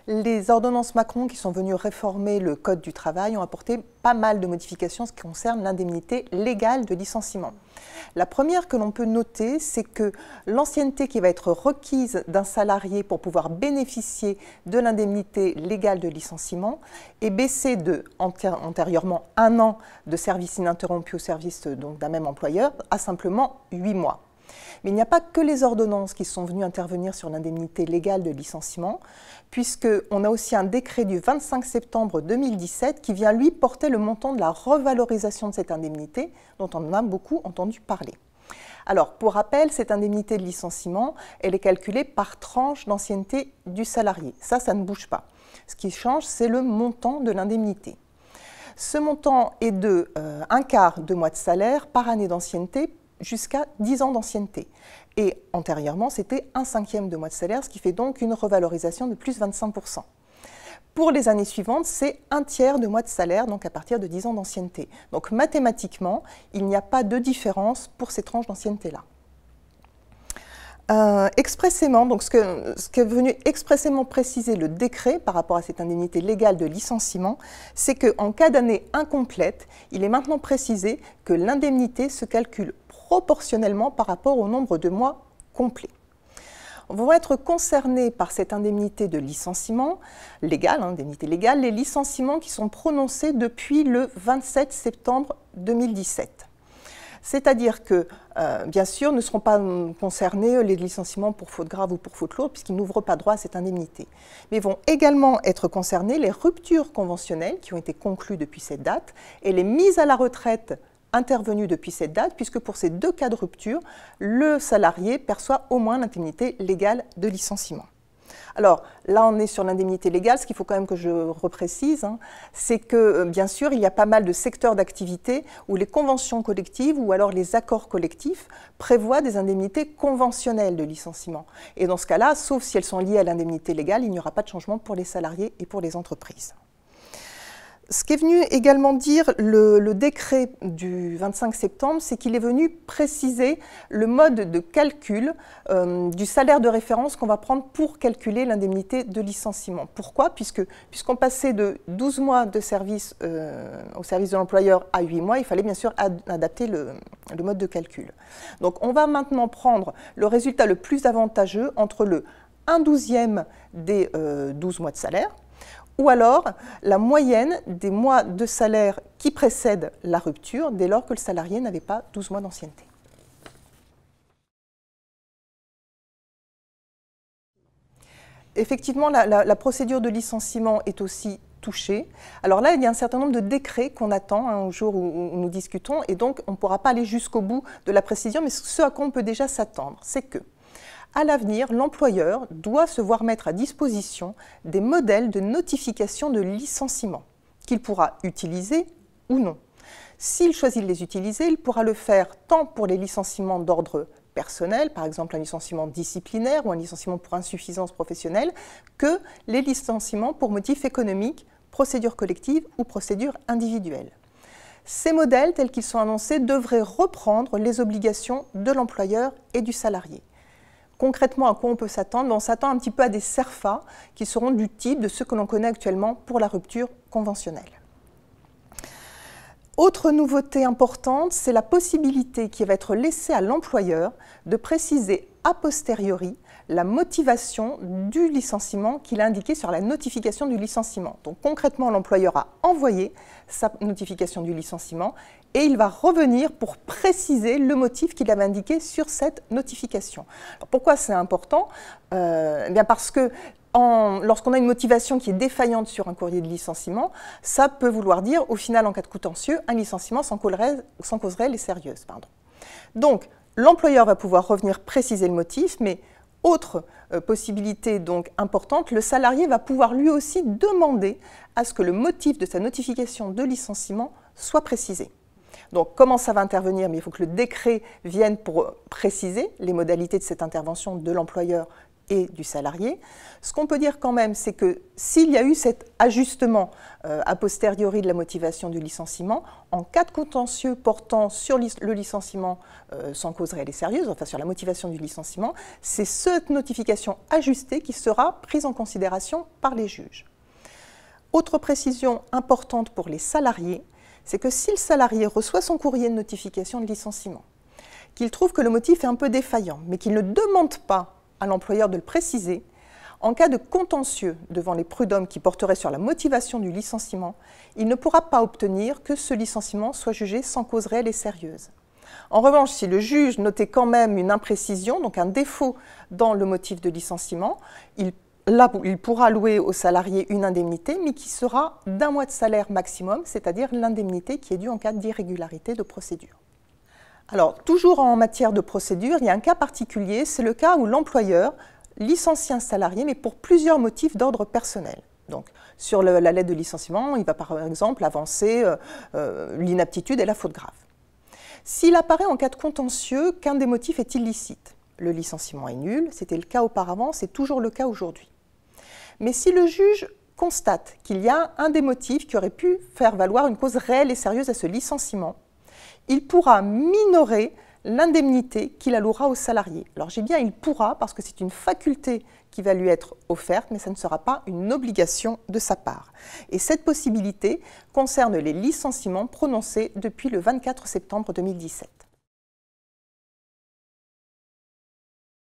Les ordonnances Macron qui sont venues réformer le Code du travail ont apporté pas mal de modifications en ce qui concerne l'indemnité légale de licenciement. La première que l'on peut noter, c'est que l'ancienneté qui va être requise d'un salarié pour pouvoir bénéficier de l'indemnité légale de licenciement est baissée de antérieurement 1 an de service ininterrompu au service d'un même employeur à simplement 8 mois. Mais il n'y a pas que les ordonnances qui sont venues intervenir sur l'indemnité légale de licenciement, puisqu'on a aussi un décret du 25 septembre 2017 qui vient, lui, porter le montant de la revalorisation de cette indemnité, dont on a beaucoup entendu parler. Alors, pour rappel, cette indemnité de licenciement, elle est calculée par tranche d'ancienneté du salarié. Ça ne bouge pas. Ce qui change, c'est le montant de l'indemnité. Ce montant est de 1/4 de mois de salaire par année d'ancienneté jusqu'à 10 ans d'ancienneté. Et antérieurement, c'était 1/5 de mois de salaire, ce qui fait donc une revalorisation de plus 25%. Pour les années suivantes, c'est 1/3 de mois de salaire, donc à partir de 10 ans d'ancienneté. Donc mathématiquement, il n'y a pas de différence pour ces tranches d'ancienneté-là. Expressément, donc ce qu'est venu expressément préciser le décret par rapport à cette indemnité légale de licenciement, c'est qu'en cas d'année incomplète, il est maintenant précisé que l'indemnité se calcule proportionnellement par rapport au nombre de mois complets. Vont être concernés par cette indemnité de licenciement légale, indemnité légale, les licenciements qui sont prononcés depuis le 27 septembre 2017. C'est-à-dire que, bien sûr, ne seront pas concernés les licenciements pour faute grave ou pour faute lourde, puisqu'ils n'ouvrent pas droit à cette indemnité. Mais vont également être concernés les ruptures conventionnelles qui ont été conclues depuis cette date et les mises à la retraite intervenues depuis cette date, puisque pour ces 2 cas de rupture, le salarié perçoit au moins l'indemnité légale de licenciement. Alors là, on est sur l'indemnité légale. Ce qu'il faut quand même que je reprécise, c'est que bien sûr, il y a pas mal de secteurs d'activité où les conventions collectives ou alors les accords collectifs prévoient des indemnités conventionnelles de licenciement. Et dans ce cas-là, sauf si elles sont liées à l'indemnité légale, il n'y aura pas de changement pour les salariés et pour les entreprises. Ce qu'est venu également dire le décret du 25 septembre, c'est qu'il est venu préciser le mode de calcul du salaire de référence qu'on va prendre pour calculer l'indemnité de licenciement. Pourquoi? Puisqu'on passait de 12 mois de service au service de l'employeur à 8 mois, il fallait bien sûr adapter le mode de calcul. Donc on va maintenant prendre le résultat le plus avantageux entre le 1/12e des 12 mois de salaire, ou alors la moyenne des mois de salaire qui précèdent la rupture dès lors que le salarié n'avait pas 12 mois d'ancienneté. Effectivement, la procédure de licenciement est aussi touchée. Alors là, il y a un certain nombre de décrets qu'on attend au jour où nous discutons, et donc on ne pourra pas aller jusqu'au bout de la précision, mais ce à quoi on peut déjà s'attendre, c'est que à l'avenir, l'employeur doit se voir mettre à disposition des modèles de notification de licenciement qu'il pourra utiliser ou non. S'il choisit de les utiliser, il pourra le faire tant pour les licenciements d'ordre personnel, par exemple un licenciement disciplinaire ou un licenciement pour insuffisance professionnelle, que les licenciements pour motif économique, procédure collective ou procédure individuelle. Ces modèles, tels qu'ils sont annoncés, devraient reprendre les obligations de l'employeur et du salarié. Concrètement, à quoi on peut s'attendre? On s'attend un petit peu à des CERFA qui seront du type de ceux que l'on connaît actuellement pour la rupture conventionnelle. Autre nouveauté importante, c'est la possibilité qui va être laissée à l'employeur de préciser a posteriori la motivation du licenciement qu'il a indiqué sur la notification du licenciement. Donc concrètement, l'employeur a envoyé sa notification du licenciement et il va revenir pour préciser le motif qu'il avait indiqué sur cette notification. Alors pourquoi c'est important? Bien parce que lorsqu'on a une motivation qui est défaillante sur un courrier de licenciement, ça peut vouloir dire, au final, en cas de contentieux, un licenciement sans cause réelle et sérieuse. Donc, l'employeur va pouvoir revenir préciser le motif, mais autre possibilité donc importante, le salarié va pouvoir lui aussi demander à ce que le motif de sa notification de licenciement soit précisé. Donc, comment ça va intervenir? Mais il faut que le décret vienne pour préciser les modalités de cette intervention de l'employeur et du salarié. Ce qu'on peut dire quand même, c'est que s'il y a eu cet ajustement a posteriori de la motivation du licenciement, en cas de contentieux portant sur le licenciement sans cause réelle et sérieuse, enfin sur la motivation du licenciement, c'est cette notification ajustée qui sera prise en considération par les juges. Autre précision importante pour les salariés, c'est que si le salarié reçoit son courrier de notification de licenciement, qu'il trouve que le motif est un peu défaillant, mais qu'il ne demande pas à l'employeur de le préciser, en cas de contentieux devant les prud'hommes qui porteraient sur la motivation du licenciement, il ne pourra pas obtenir que ce licenciement soit jugé sans cause réelle et sérieuse. En revanche, si le juge notait quand même une imprécision, donc un défaut dans le motif de licenciement, il pourra allouer au salarié une indemnité, mais qui sera d'1 mois de salaire maximum, c'est-à-dire l'indemnité qui est due en cas d'irrégularité de procédure. Alors, toujours en matière de procédure, il y a un cas particulier, c'est le cas où l'employeur licencie un salarié, mais pour plusieurs motifs d'ordre personnel. Donc, sur la lettre de licenciement, il va par exemple avancer l'inaptitude et la faute grave. S'il apparaît en cas de contentieux qu'un des motifs est illicite, le licenciement est nul, c'était le cas auparavant, c'est toujours le cas aujourd'hui. Mais si le juge constate qu'il y a un des motifs qui aurait pu faire valoir une cause réelle et sérieuse à ce licenciement, il pourra minorer l'indemnité qu'il allouera au salarié. Alors j'ai bien il pourra parce que c'est une faculté qui va lui être offerte, mais ça ne sera pas une obligation de sa part. Et cette possibilité concerne les licenciements prononcés depuis le 24 septembre 2017.